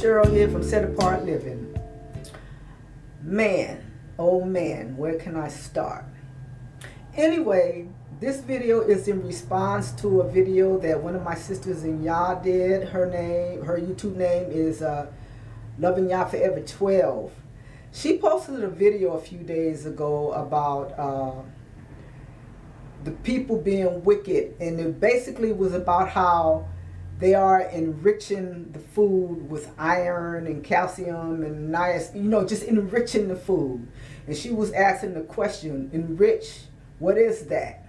Cheryl here from Set Apart Living. Man, oh man, where can I start? Anyway, this video is in response to a video that one of my sisters in Yah did. Her YouTube name is Loving Yah Forever 12. She posted a video a few days ago about the people being wicked, and it basically was about how they are enriching the food with iron and calcium and niacin, just enriching the food. And she was asking the question, enrich, what is that?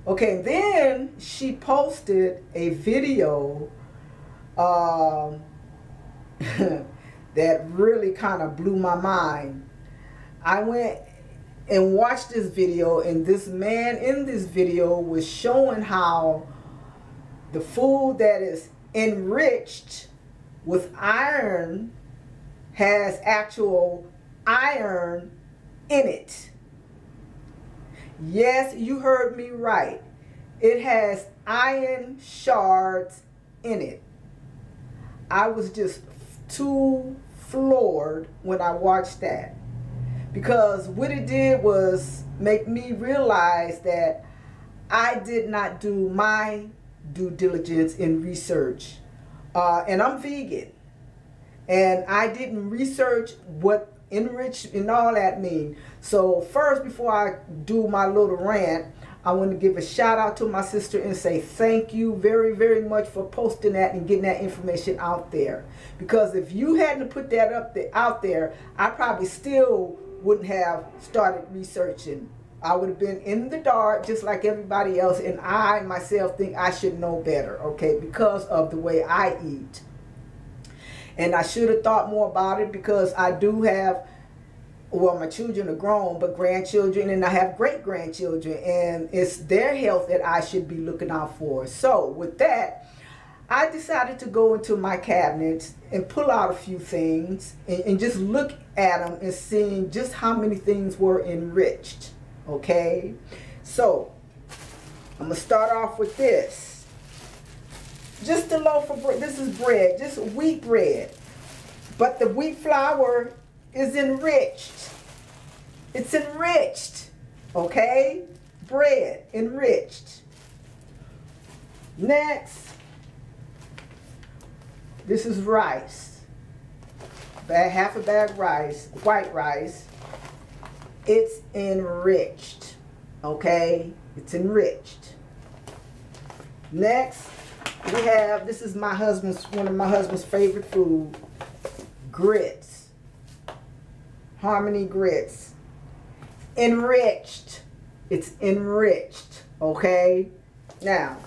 Okay, then she posted a video that really kind of blew my mind. I went and watched this video, and this man in this video was showing how the food that is enriched with iron has actual iron in it. Yes, you heard me right. It has iron shards in it. I was just too floored when I watched that, because what it did was make me realize that I did not do my due diligence in research, and I'm vegan, and I didn't research what enriched and all that mean. So first, before I do my little rant, I want to give a shout out to my sister and say thank you very, very much for posting that and getting that information out there. Because if you hadn't put that out there, I probably still wouldn't have started researching. I would have been in the dark just like everybody else, and I myself think I should know better, okay, because of the way I eat. And I should have thought more about it, because I do have, well, my children are grown, but grandchildren, and I have great-grandchildren, and it's their health that I should be looking out for. So with that, I decided to go into my cabinets and pull out a few things and just look at them and seeing just how many things were enriched. Okay, so I'm gonna start off with this. Just a loaf of bread. This is bread, just wheat bread, but the wheat flour is enriched. It's enriched. Okay, bread enriched. Next, this is rice. Half a bag rice, white rice. It's enriched, okay? It's enriched. Next, we have, this is one of my husband's favorite food, grits. Harmony grits. Enriched. It's enriched, okay? Now,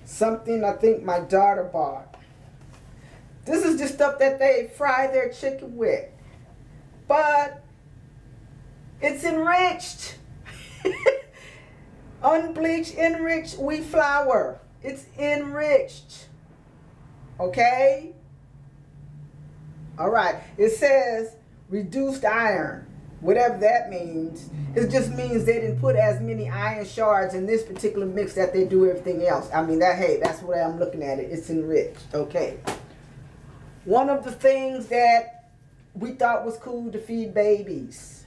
something I think my daughter bought. This is just stuff that they fry their chicken with. But it's enriched. Unbleached, enriched wheat flour. It's enriched. Okay? All right. It says reduced iron. Whatever that means. It just means they didn't put as many iron shards in this particular mix that they do everything else. I mean, that's the way I'm looking at it. It's enriched. Okay. One of the things that we thought was cool to feed babies.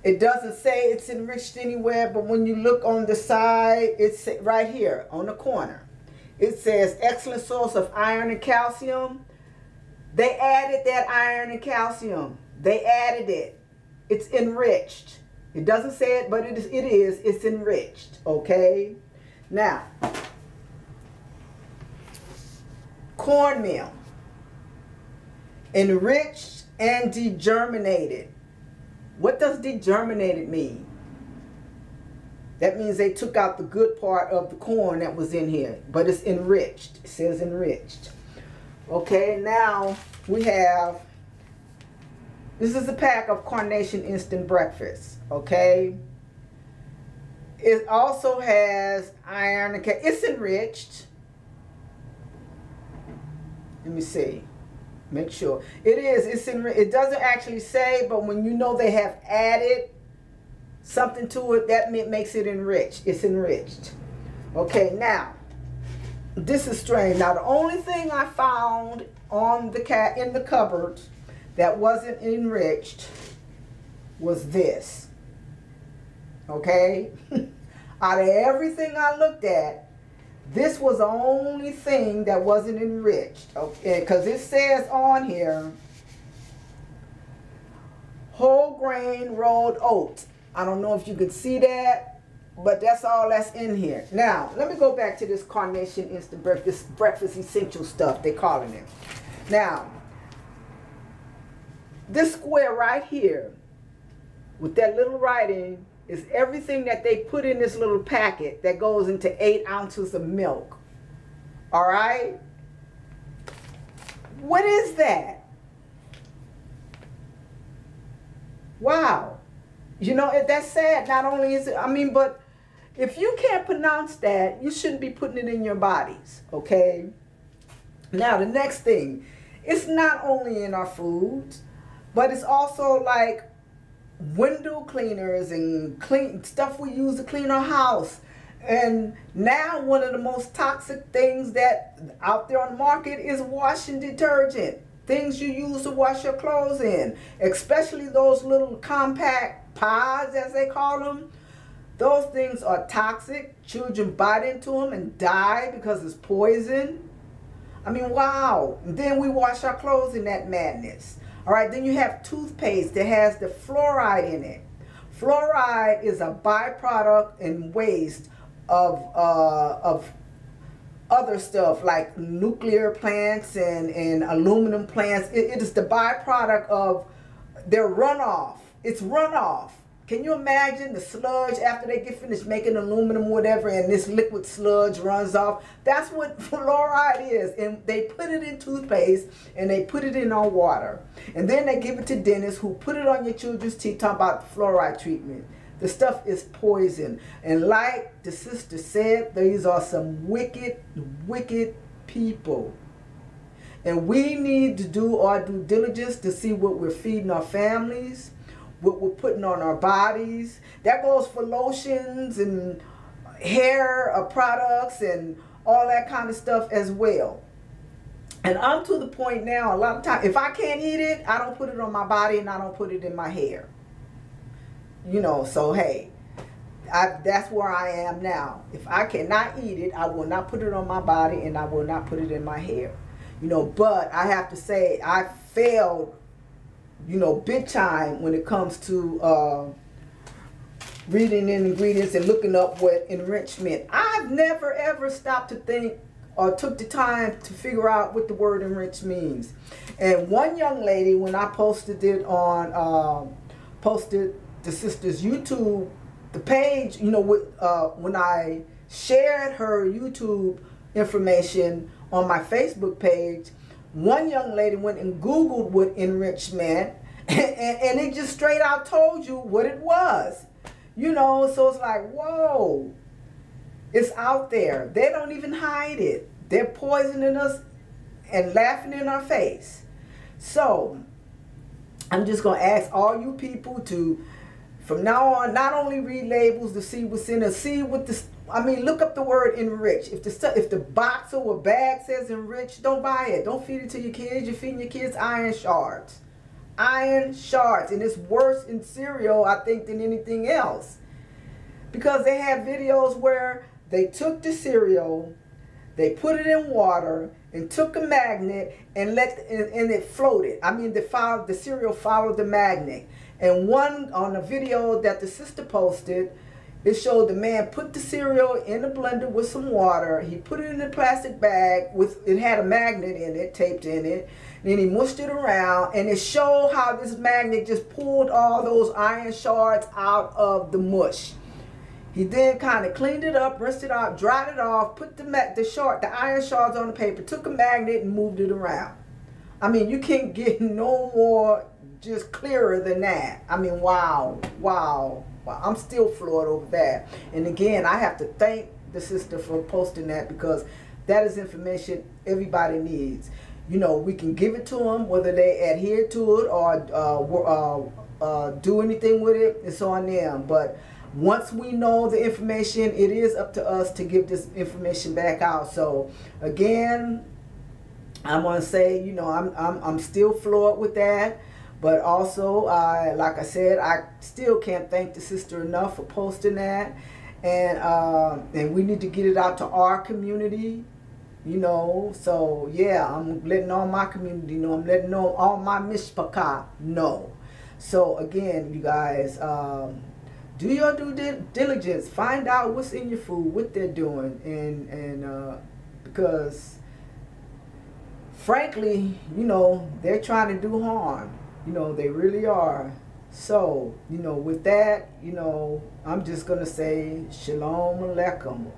It doesn't say it's enriched anywhere, but when you look on the side, it's right here on the corner. It says excellent source of iron and calcium. They added that iron and calcium. They added it. It's enriched. It doesn't say it, but it's enriched. Okay? Now, cornmeal. Enriched and degerminated. What does degerminated mean? That means they took out the good part of the corn that was in here, but it's enriched. It says enriched. Okay, now we have, this is a pack of Carnation Instant Breakfast. Okay, it also has iron and it's enriched. Let me see. Make sure it is. It doesn't actually say, but when you know they have added something to it, that makes it enriched. It's enriched. Okay, now this is strange. Now, the only thing I found on the cat in the cupboard that wasn't enriched was this. Okay? Out of everything I looked at, this was the only thing that wasn't enriched. Okay? Because it says on here, whole grain rolled oats. I don't know if you can see that, but that's all that's in here. Now, let me go back to this Carnation Instant Breakfast, breakfast essential stuff they're calling it. Now, this square right here with that little writing is everything that they put in this little packet that goes into 8 ounces of milk. All right? What is that? Wow. You know, that's sad. Not only is it, I mean, but if you can't pronounce that, you shouldn't be putting it in your bodies, okay? Now, the next thing, it's not only in our foods, but it's also like window cleaners and clean stuff we use to clean our house. And now one of the most toxic things that out there on the market is washing detergent. Things you use to wash your clothes in, especially those little compact pods, as they call them. Those things are toxic. Children bite into them and die because it's poison. I mean, wow. And then we wash our clothes in that madness. All right, then you have toothpaste that has the fluoride in it. Fluoride is a byproduct and waste of other stuff like nuclear plants and aluminum plants. It is the byproduct of their runoff. It's runoff. Can you imagine the sludge after they get finished making aluminum or whatever, and this liquid sludge runs off? That's what fluoride is. And they put it in toothpaste and they put it in our water. And then they give it to dentists who put it on your children's teeth, talking about the fluoride treatment. The stuff is poison. And like the sister said, these are some wicked, wicked people. And we need to do our due diligence to see what we're feeding our families, what we're putting on our bodies. That goes for lotions and hair products and all that kind of stuff as well. And I'm to the point now, a lot of times, if I can't eat it, I don't put it on my body and I don't put it in my hair. You know, so hey, that's where I am now. If I cannot eat it, I will not put it on my body and I will not put it in my hair. You know, but I have to say I failed, you know, big time when it comes to reading in ingredients and looking up what enrichment. I've never ever stopped to think or took the time to figure out what the word enrich means. And one young lady, when I posted it on, posted the sister's YouTube, the page, you know, when I shared her YouTube information on my Facebook page, one young lady went and Googled what enrichment, and it just straight out told you what it was. You know, so it's like, whoa, it's out there. They don't even hide it. They're poisoning us and laughing in our face. So I'm just going to ask all you people to, from now on, not only read labels to see what's in it, see what the, I mean, look up the word enrich. If the box or bag says enrich, don't buy it. Don't feed it to your kids. You're feeding your kids iron shards. Iron shards. And it's worse in cereal, I think, than anything else. Because they have videos where they took the cereal, they put it in water, and took a magnet and and it floated. I mean, the cereal followed the magnet. And one on a video that the sister posted, it showed the man put the cereal in a blender with some water. He put it in a plastic bag with, it had a magnet in it, taped in it. Then he mushed it around, and it showed how this magnet just pulled all those iron shards out of the mush. He then kind of cleaned it up, rinsed it out, dried it off, put the iron shards on the paper, took a magnet and moved it around. I mean, you can't get no more just clearer than that. I mean, wow, wow, wow. I'm still floored over that. And again, I have to thank the sister for posting that, because that is information everybody needs. You know, we can give it to them, whether they adhere to it or do anything with it, it's on them. But once we know the information, it is up to us to give this information back out. So again, I'm gonna say, you know, I'm still floored with that. But also, like I said, I still can't thank the sister enough for posting that, and we need to get it out to our community, you know. So yeah, I'm letting all my community know. I'm letting all my mishpachah know. So again, you guys, do your due diligence. Find out what's in your food, what they're doing, and because frankly, you know, they're trying to do harm. You know, they really are. So, you know, with that, you know, I'm just going to say Shalom Aleichem.